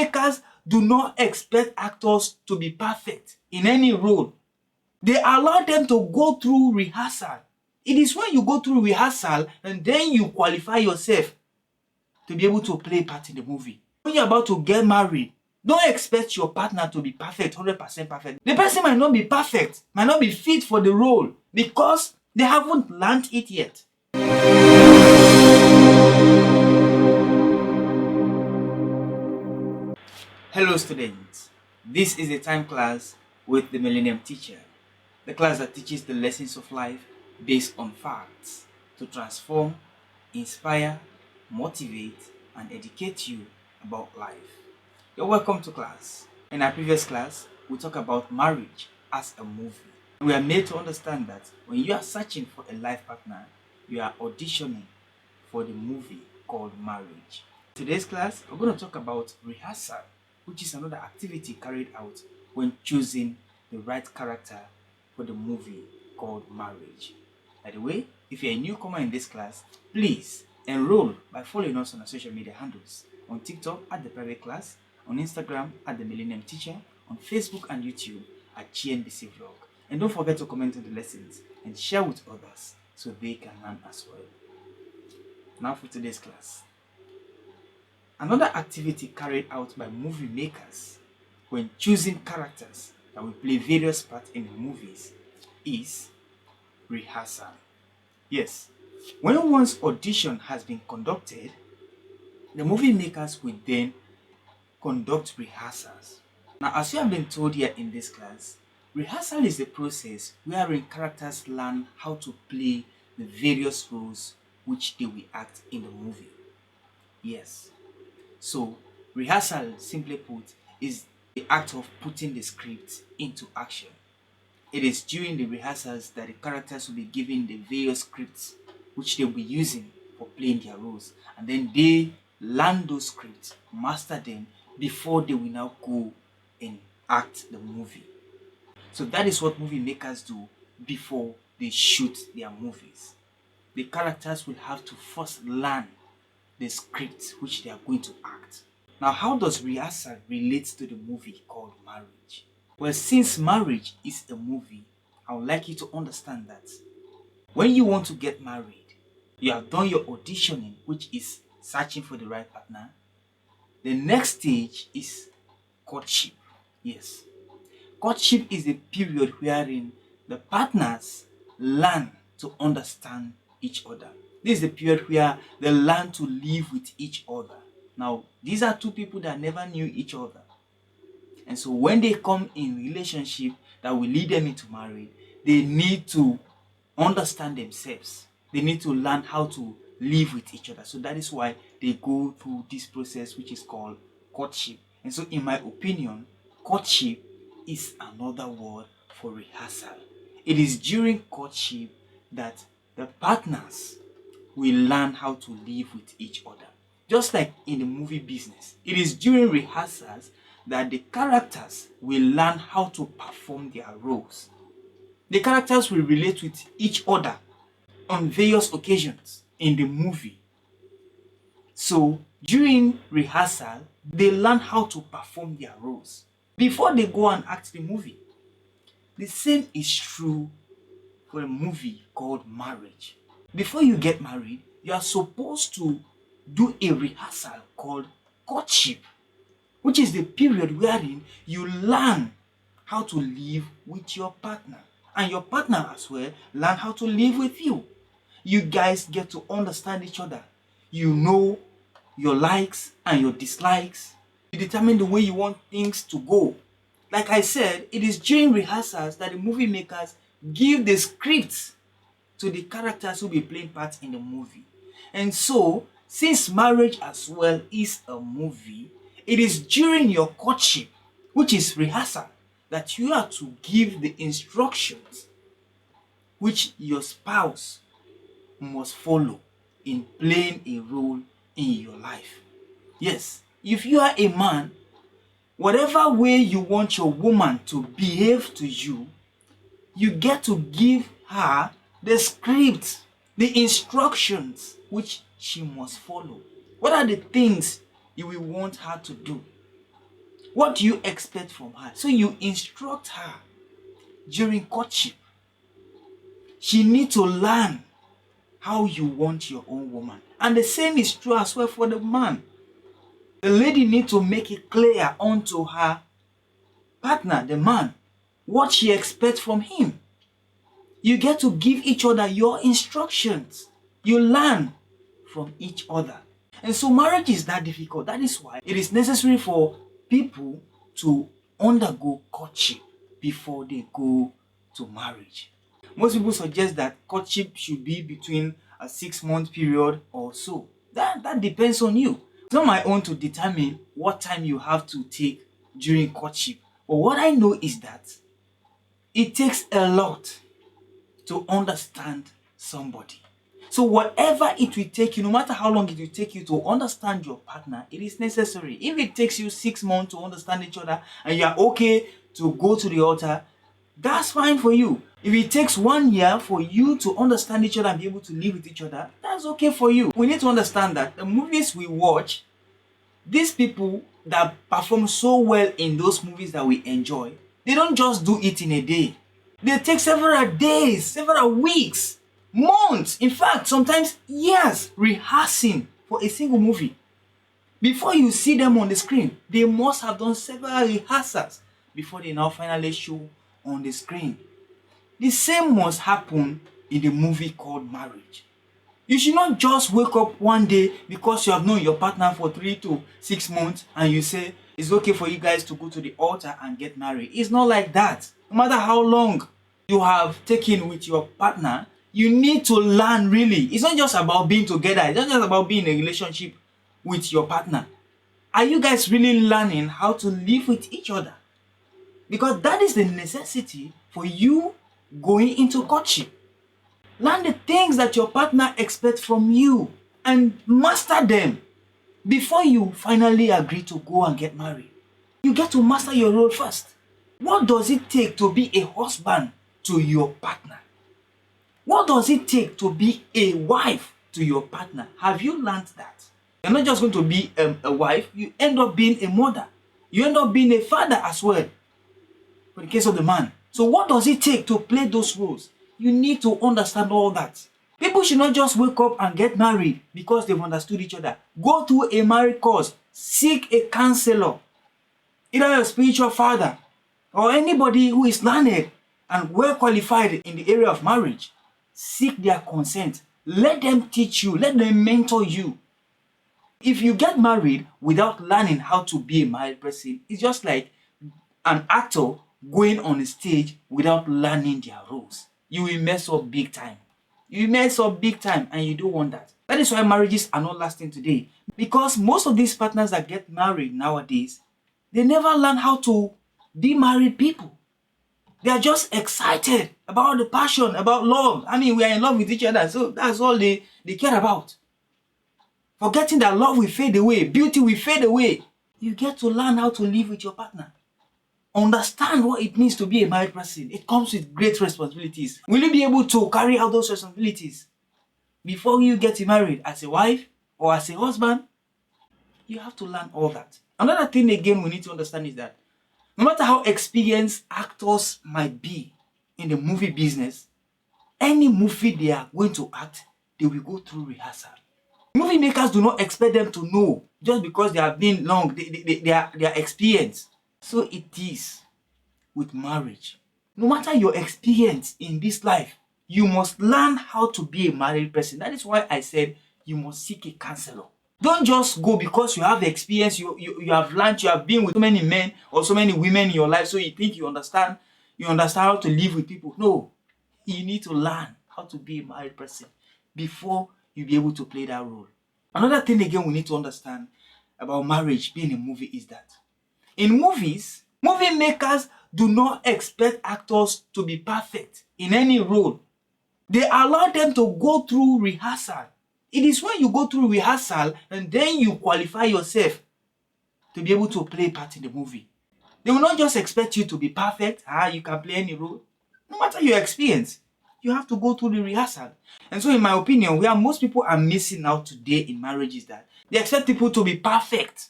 makers do not expect actors to be perfect in any role. They allow them to go through rehearsal. It is when you go through rehearsal and then you qualify yourself to be able to play a part in the movie. When you're about to get married, don't expect your partner to be perfect, 100% perfect. The person might not be perfect, might not be fit for the role because they haven't learned it yet. Hello students, this is a time class with the Millennium teacher, the class that teaches the lessons of life based on facts to transform, inspire, motivate, and educate you about life. You're welcome to class. In our previous class, we talked about marriage as a movie. We are made to understand that when you are searching for a life partner, you are auditioning for the movie called marriage. Today's class, we're going to talk about rehearsal, which is another activity carried out when choosing the right character for the movie called marriage. By the way, if you're a newcomer in this class, please enroll by following us on our social media handles. On TikTok at The Private Class, on Instagram at The Millennium Teacher, on Facebook and YouTube at GNBC Vlog. And don't forget to comment on the lessons and share with others so they can learn as well. Now for today's class. Another activity carried out by movie makers when choosing characters that will play various parts in the movies is rehearsal. Yes, when one's audition has been conducted, the movie makers will then conduct rehearsals. Now, as you have been told here in this class, rehearsal is the process wherein characters learn how to play the various roles which they will act in the movie. Yes. So, rehearsal, simply put, is the act of putting the script into action. It is during the rehearsals that the characters will be given the various scripts which they will be using for playing their roles. And then they learn those scripts, master them, before they will now go and act the movie. So that is what movie makers do before they shoot their movies. The characters will have to first learn the script which they are going to act. Now, how does rehearsal relate to the movie called marriage? Well, since marriage is a movie, I would like you to understand that when you want to get married, you have done your auditioning, which is searching for the right partner. The next stage is courtship. Yes. Courtship is the period wherein the partners learn to understand each other. This is the period where they learn to live with each other. Now, these are two people that never knew each other. And so when they come in relationship that will lead them into marriage, they need to understand themselves. They need to learn how to live with each other. So that is why they go through this process which is called courtship. And so in my opinion, courtship is another word for rehearsal. It is during courtship that the partners will learn how to live with each other. Just like in the movie business, it is during rehearsals that the characters will learn how to perform their roles. The characters will relate with each other on various occasions in the movie. So during rehearsal, they learn how to perform their roles before they go and act the movie. The same is true for a movie called marriage. Before you get married, you are supposed to do a rehearsal called courtship, which is the period wherein you learn how to live with your partner, and your partner as well learn how to live with you. You guys get to understand each other. You know your likes and your dislikes. You determine the way you want things to go. Like I said, it is during rehearsals that the movie makers give the scripts to the characters who will be playing parts in the movie. And so, since marriage as well is a movie, it is during your courtship, which is rehearsal, that you are to give the instructions which your spouse must follow in playing a role in your life. Yes, if you are a man, whatever way you want your woman to behave to you, you get to give her the script, the instructions which she must follow. What are the things you will want her to do? What do you expect from her? So you instruct her during courtship. She needs to learn how you want your own woman. And the same is true as well for the man. The lady needs to make it clear unto her partner, the man, what she expects from him. You get to give each other your instructions. You learn from each other. And so marriage is that difficult. That is why it is necessary for people to undergo courtship before they go to marriage. Most people suggest that courtship should be between a 6-month period or so. That depends on you. It's not my own to determine what time you have to take during courtship. But what I know is that it takes a lot to understand somebody. So whatever it will take you, no matter how long it will take you to understand your partner, it is necessary. If it takes you 6 months to understand each other and you are okay to go to the altar, that's fine for you. If it takes 1 year for you to understand each other and be able to live with each other, that's okay for you. We need to understand that the movies we watch, these people that perform so well in those movies that we enjoy, they don't just do it in a day. They take several days, several weeks, months, in fact, sometimes years rehearsing for a single movie. Before you see them on the screen, they must have done several rehearsals before they now finally show on the screen. The same must happen in the movie called marriage. You should not just wake up one day because you have known your partner for 3 to 6 months and you say it's okay for you guys to go to the altar and get married. It's not like that. No matter how long you have taken with your partner, you need to learn really. It's not just about being together. It's not just about being in a relationship with your partner. Are you guys really learning how to live with each other? Because that is the necessity for you going into courtship. Learn the things that your partner expects from you and master them before you finally agree to go and get married. You get to master your role first. What does it take to be a husband to your partner? What does it take to be a wife to your partner? Have you learned that? You're not just going to be a wife, you end up being a mother. You end up being a father as well, for the case of the man. So what does it take to play those roles? You need to understand all that. People should not just wake up and get married because they've understood each other. Go through a marriage course. Seek a counselor, either a spiritual father or anybody who is learned and well qualified in the area of marriage. Seek their consent. Let them teach you. Let them mentor you. If you get married without learning how to be a married person, it's just like an actor going on a stage without learning their roles. You will mess up big time. You will mess up big time and you don't want that. That is why marriages are not lasting today. Because most of these partners that get married nowadays, they never learn how to be married people. They are just excited about the passion, about love. I mean, we are in love with each other, so that's all they care about. Forgetting that love will fade away, beauty will fade away. You get to learn how to live with your partner. Understand what it means to be a married person. It comes with great responsibilities. Will you be able to carry out those responsibilities before you get married as a wife or as a husband? You have to learn all that. Another thing again we need to understand is that no matter how experienced actors might be in the movie business, any movie they are going to act, they will go through rehearsal. Movie makers do not expect them to know just because they have been long, they are experienced. So it is with marriage. No matter your experience in this life, you must learn how to be a married person. That is why I said you must seek a counselor. Don't just go because you have experience, you have learned, you have been with so many men or so many women in your life, so you think you understand how to live with people. No, you need to learn how to be a married person before you be able to play that role. Another thing again we need to understand about marriage being a movie is that in movies, movie makers do not expect actors to be perfect in any role. They allow them to go through rehearsal. It is when you go through rehearsal and then you qualify yourself to be able to play a part in the movie. They will not just expect you to be perfect. You can play any role. No matter your experience, you have to go through the rehearsal. And so in my opinion, where most people are missing out today in marriage is that they expect people to be perfect.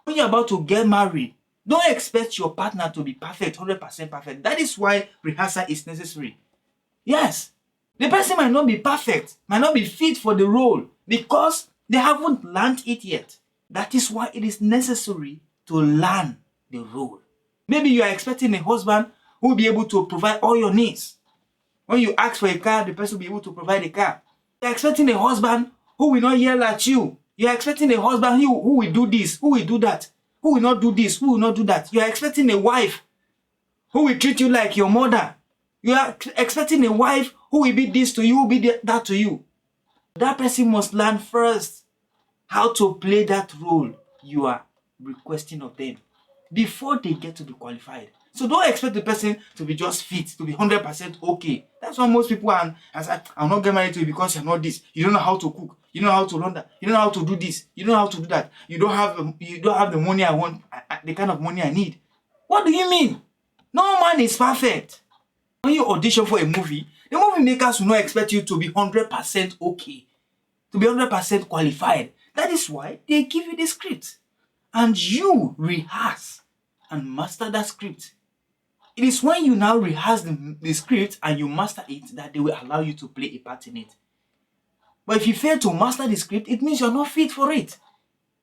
When you're about to get married, Don't expect your partner to be perfect, 100% perfect. That is why rehearsal is necessary. Yes, the person might not be perfect, might not be fit for the role because they haven't learned it yet. That is why it is necessary to learn the role. Maybe you are expecting a husband who will be able to provide all your needs. When you ask for a car, the person will be able to provide a car. You are expecting a husband who will not yell at you. You are expecting a husband who will do this, who will do that, who will not do this, who will not do that. You are expecting a wife who will treat you like your mother. You are expecting a wife who will be this to you, who will be that to you. That person must learn first how to play that role you are requesting of them before they get to be qualified. So don't expect the person to be just fit, to be 100% okay. That's why most people are say, I'll not get married to you because you're not this. You don't know how to cook. You don't know how to run that. You don't know how to do this. You don't know how to do that. You don't have the money I want, the kind of money I need. What do you mean? No man is perfect. When you audition for a movie, the movie makers will not expect you to be 100% okay, to be 100% qualified. That is why they give you the script and you rehearse and master that script. It is when you now rehearse the script and you master it that they will allow you to play a part in it. But if you fail to master the script, it means you're not fit for it.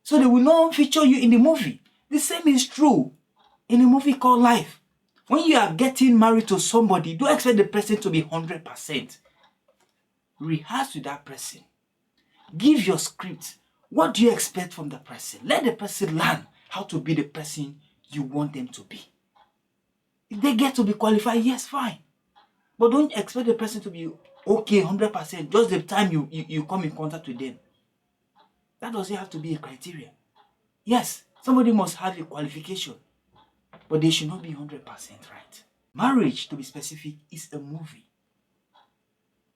So they will not feature you in the movie. The same is true in a movie called Life. When you are getting married to somebody, don't expect the person to be 100%. Rehearse with that person. Give your script. What do you expect from the person? Let the person learn how to be the person you want them to be. If they get to be qualified, yes, fine. But don't expect the person to be okay 100% just the time you come in contact with them. That doesn't have to be a criteria. Yes, somebody must have a qualification, but they should not be 100% right. Marriage, to be specific, is a movie.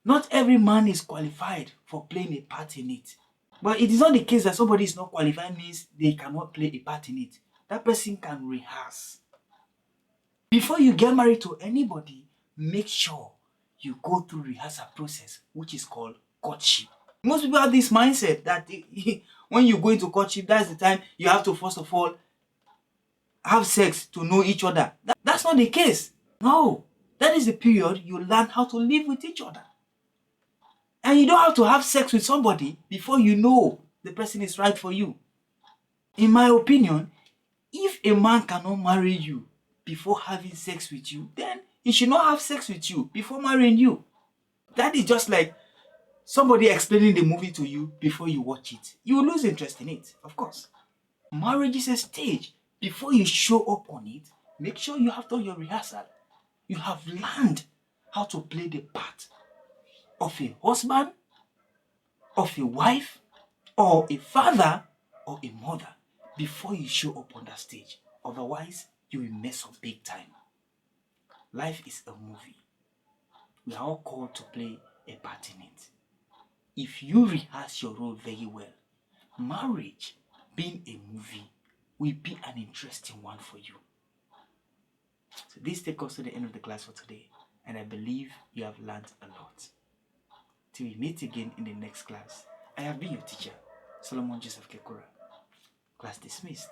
Not every man is qualified for playing a part in it. But it is not the case that somebody is not qualified means they cannot play a part in it. That person can rehearse. Before you get married to anybody, make sure you go through rehearsal process, which is called courtship. Most people have this mindset that when you go into courtship, that's the time you have to first of all have sex to know each other. That's not the case. No, that is the period you learn how to live with each other. And you don't have to have sex with somebody before you know the person is right for you. In my opinion, if a man cannot marry you before having sex with you, then he should not have sex with you before marrying you. That is just like somebody explaining the movie to you before you watch it. You will lose interest in it, of course. Marriage is a stage. Before you show up on it, make sure you have done your rehearsal. You have learned how to play the part of a husband, of a wife, or a father, or a mother before you show up on that stage. Otherwise, you will mess up big time. Life is a movie. We are all called to play a part in it. If you rehearse your role very well, marriage, being a movie, will be an interesting one for you. So this takes us to the end of the class for today, and I believe you have learned a lot. Till we meet again in the next class, I have been your teacher, Solomon Joseph Kekura. Class dismissed.